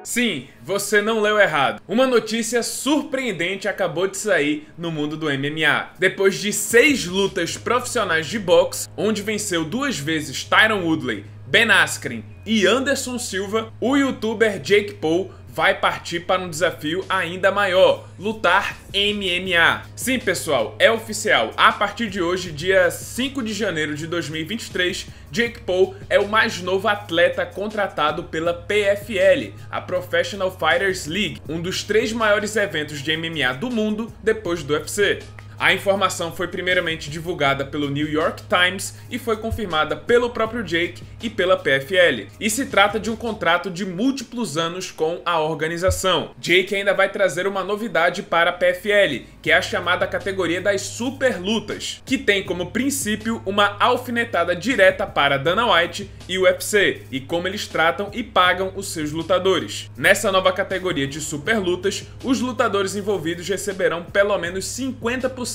Sim, você não leu errado. Uma notícia surpreendente acabou de sair no mundo do MMA. Depois de 6 lutas profissionais de boxe, onde venceu 2 vezes Tyron Woodley, Ben Askren e Anderson Silva, o youtuber Jake Paul vai partir para um desafio ainda maior: lutar MMA. Sim, pessoal, é oficial. A partir de hoje, dia 5 de janeiro de 2023, Jake Paul é o mais novo atleta contratado pela PFL, a Professional Fighters League, um dos 3 maiores eventos de MMA do mundo depois do UFC. A informação foi primeiramente divulgada pelo New York Times e foi confirmada pelo próprio Jake e pela PFL. E se trata de um contrato de múltiplos anos com a organização. Jake ainda vai trazer uma novidade para a PFL, que é a chamada categoria das super lutas, que tem como princípio uma alfinetada direta para Dana White e o UFC, e como eles tratam e pagam os seus lutadores. Nessa nova categoria de super lutas, os lutadores envolvidos receberão pelo menos 50%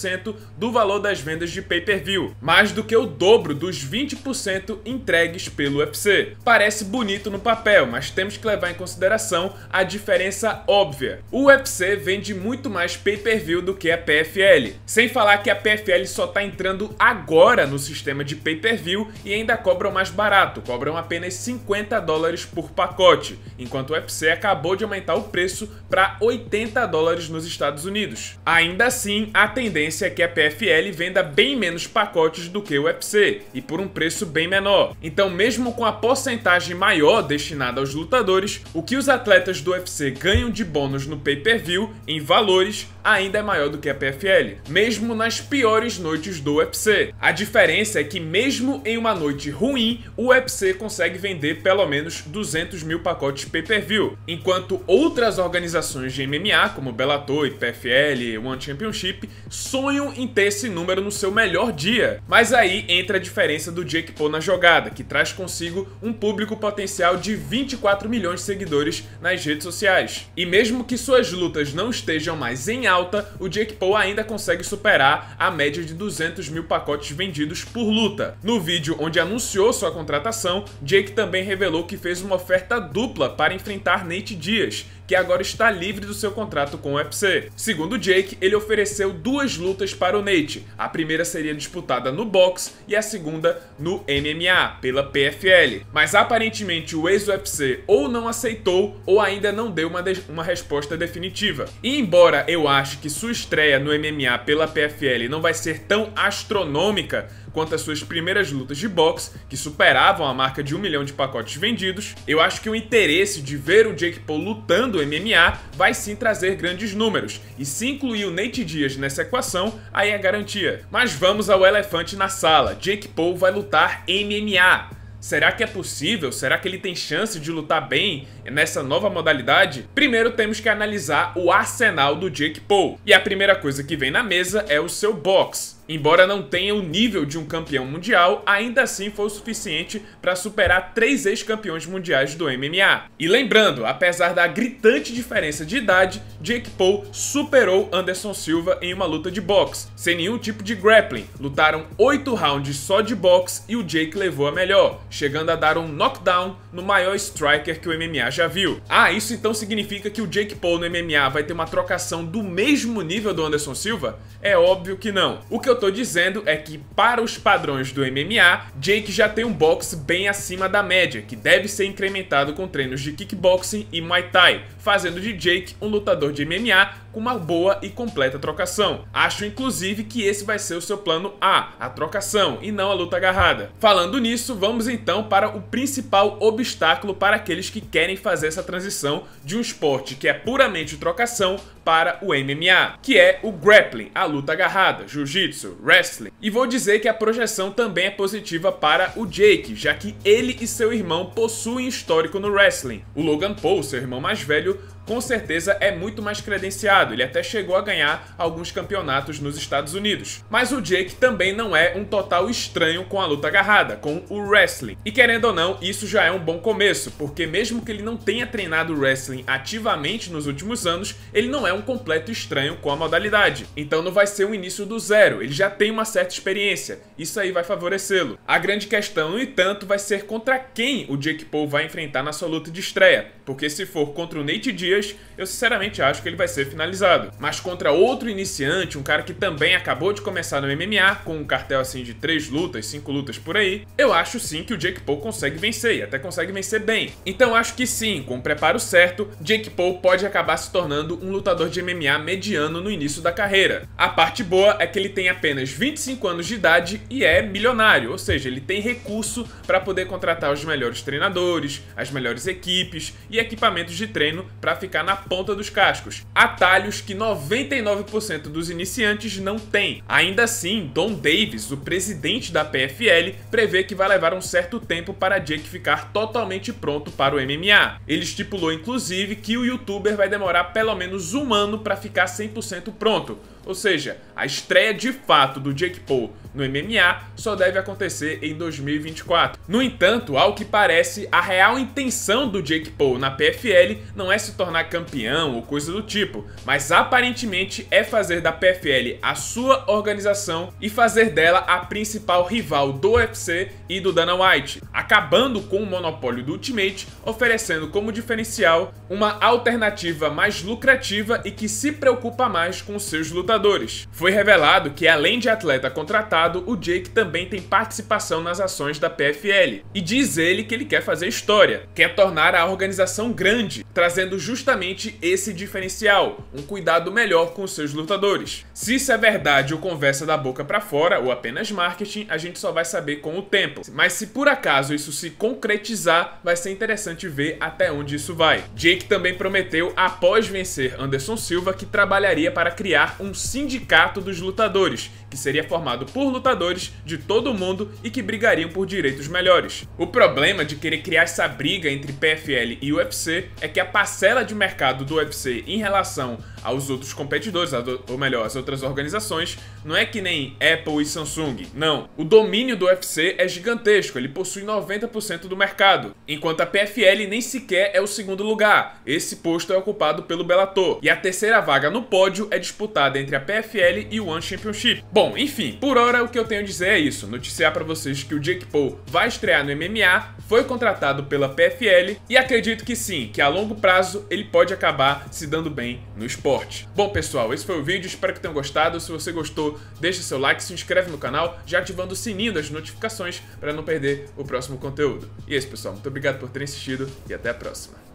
do valor das vendas de pay-per-view, mais do que o dobro dos 20% entregues pelo UFC. Parece bonito no papel, mas temos que levar em consideração a diferença óbvia. O UFC vende muito mais pay-per-view do que a PFL, sem falar que a PFL só está entrando agora no sistema de pay-per-view e ainda cobram mais barato, cobram apenas $50 por pacote, enquanto o UFC acabou de aumentar o preço para $80 nos Estados Unidos. Ainda assim, a tendência é que a PFL venda bem menos pacotes do que o UFC, e por um preço bem menor. Então, mesmo com a porcentagem maior destinada aos lutadores, o que os atletas do UFC ganham de bônus no pay-per-view, em valores, ainda é maior do que a PFL, mesmo nas piores noites do UFC. A diferença é que mesmo em uma noite ruim, o UFC consegue vender pelo menos 200 mil pacotes pay-per-view, enquanto outras organizações de MMA, como Bellator e PFL e One Championship, sonham em ter esse número no seu melhor dia. Mas aí entra a diferença do Jake Paul na jogada, que traz consigo um público potencial de 24 milhões de seguidores nas redes sociais. E mesmo que suas lutas não estejam mais em alta, o Jake Paul ainda consegue superar a média de 200 mil pacotes vendidos por luta. No vídeo onde anunciou sua contratação, Jake também revelou que fez uma oferta dupla para enfrentar Nate Diaz, que agora está livre do seu contrato com o UFC. Segundo Jake, ele ofereceu 2 lutas para o Nate. A primeira seria disputada no boxe e a segunda no MMA, pela PFL. Mas aparentemente o ex-UFC ou não aceitou ou ainda não deu uma resposta definitiva. E embora eu ache que sua estreia no MMA pela PFL não vai ser tão astronômica quanto as suas primeiras lutas de boxe, que superavam a marca de 1 milhão de pacotes vendidos, eu acho que o interesse de ver o Jake Paul lutando MMA vai sim trazer grandes números, e se incluir o Nate Diaz nessa equação, aí é garantia. Mas vamos ao elefante na sala: Jake Paul vai lutar MMA. Será que é possível? Será que ele tem chance de lutar bem nessa nova modalidade? Primeiro temos que analisar o arsenal do Jake Paul. E a primeira coisa que vem na mesa é o seu boxe. Embora não tenha o nível de um campeão mundial, ainda assim foi o suficiente para superar 3 ex-campeões mundiais do MMA. E lembrando, apesar da gritante diferença de idade, Jake Paul superou Anderson Silva em uma luta de boxe, sem nenhum tipo de grappling. Lutaram 8 rounds só de boxe e o Jake levou a melhor, chegando a dar um knockdown no maior striker que o MMA já viu. Ah, isso então significa que o Jake Paul no MMA vai ter uma trocação do mesmo nível do Anderson Silva? É óbvio que não. O que eu tô dizendo é que, para os padrões do MMA, Jake já tem um boxe bem acima da média, que deve ser incrementado com treinos de kickboxing e Muay Thai, fazendo de Jake um lutador de MMA com uma boa e completa trocação. Acho inclusive que esse vai ser o seu plano A trocação, e não a luta agarrada. Falando nisso, vamos então para o principal obstáculo para aqueles que querem fazer essa transição de um esporte que é puramente trocação para o MMA, que é o grappling, a luta agarrada, jiu-jitsu, wrestling. E vou dizer que a projeção também é positiva para o Jake, já que ele e seu irmão possuem histórico no wrestling. O Logan Paul, seu irmão mais velho, com certeza é muito mais credenciado, ele até chegou a ganhar alguns campeonatos nos Estados Unidos. Mas o Jake também não é um total estranho com a luta agarrada, com o wrestling. E querendo ou não, isso já é um bom começo, porque mesmo que ele não tenha treinado wrestling ativamente nos últimos anos, ele não é um completo estranho com a modalidade. Então não vai ser um início do zero, ele já tem uma certa experiência, isso aí vai favorecê-lo. A grande questão, no entanto, vai ser contra quem o Jake Paul vai enfrentar na sua luta de estreia, porque se for contra o Nate Diaz, eu sinceramente acho que ele vai ser finalizado. Mas contra outro iniciante, um cara que também acabou de começar no MMA, com um cartel assim de 3 lutas, 5 lutas por aí, eu acho sim que o Jake Paul consegue vencer, e até consegue vencer bem. Então acho que sim, com o preparo certo, Jake Paul pode acabar se tornando um lutador de MMA mediano no início da carreira. A parte boa é que ele tem apenas 25 anos de idade e é milionário, ou seja, ele tem recurso para poder contratar os melhores treinadores, as melhores equipes e equipamentos de treino para ficar na ponta dos cascos. Atalhos que 99% dos iniciantes não têm. Ainda assim, Don Davis, o presidente da PFL, prevê que vai levar um certo tempo para Jake ficar totalmente pronto para o MMA. Ele estipulou inclusive que o youtuber vai demorar pelo menos um ano para ficar 100% pronto. Ou seja, a estreia de fato do Jake Paul no MMA só deve acontecer em 2024. No entanto, ao que parece, a real intenção do Jake Paul na PFL não é se tornar campeão ou coisa do tipo, mas aparentemente é fazer da PFL a sua organização e fazer dela a principal rival do UFC e do Dana White, acabando com o monopólio do Ultimate, oferecendo como diferencial uma alternativa mais lucrativa e que se preocupa mais com seus lutadores. Foi revelado que, além de atleta contratado, o Jake também tem participação nas ações da PFL. E diz ele que ele quer fazer história, quer tornar a organização grande, trazendo justamente esse diferencial, um cuidado melhor com seus lutadores. Se isso é verdade ou conversa da boca pra fora, ou apenas marketing, a gente só vai saber com o tempo. Mas se por acaso isso se concretizar, vai ser interessante ver até onde isso vai. Jake também prometeu, após vencer Anderson Silva, que trabalharia para criar um sindicato dos lutadores, que seria formado por lutadores de todo o mundo e que brigariam por direitos melhores. O problema de querer criar essa briga entre PFL e UFC é que a parcela de mercado do UFC em relação aos outros competidores, ou melhor, as outras organizações, não é que nem Apple e Samsung, não. O domínio do UFC é gigantesco, ele possui 90% do mercado, enquanto a PFL nem sequer é o segundo lugar. Esse posto é ocupado pelo Bellator, e a terceira vaga no pódio é disputada entre a PFL e o One Championship. Bom, enfim, por hora o que eu tenho a dizer é isso, noticiar pra vocês que o Jake Paul vai estrear no MMA, foi contratado pela PFL e acredito que sim, que a longo prazo ele pode acabar se dando bem no esporte. Bom pessoal, esse foi o vídeo, espero que tenham gostado. Se você gostou, deixa seu like, se inscreve no canal, já ativando o sininho das notificações para não perder o próximo conteúdo. E é isso pessoal, muito obrigado por terem assistido e até a próxima.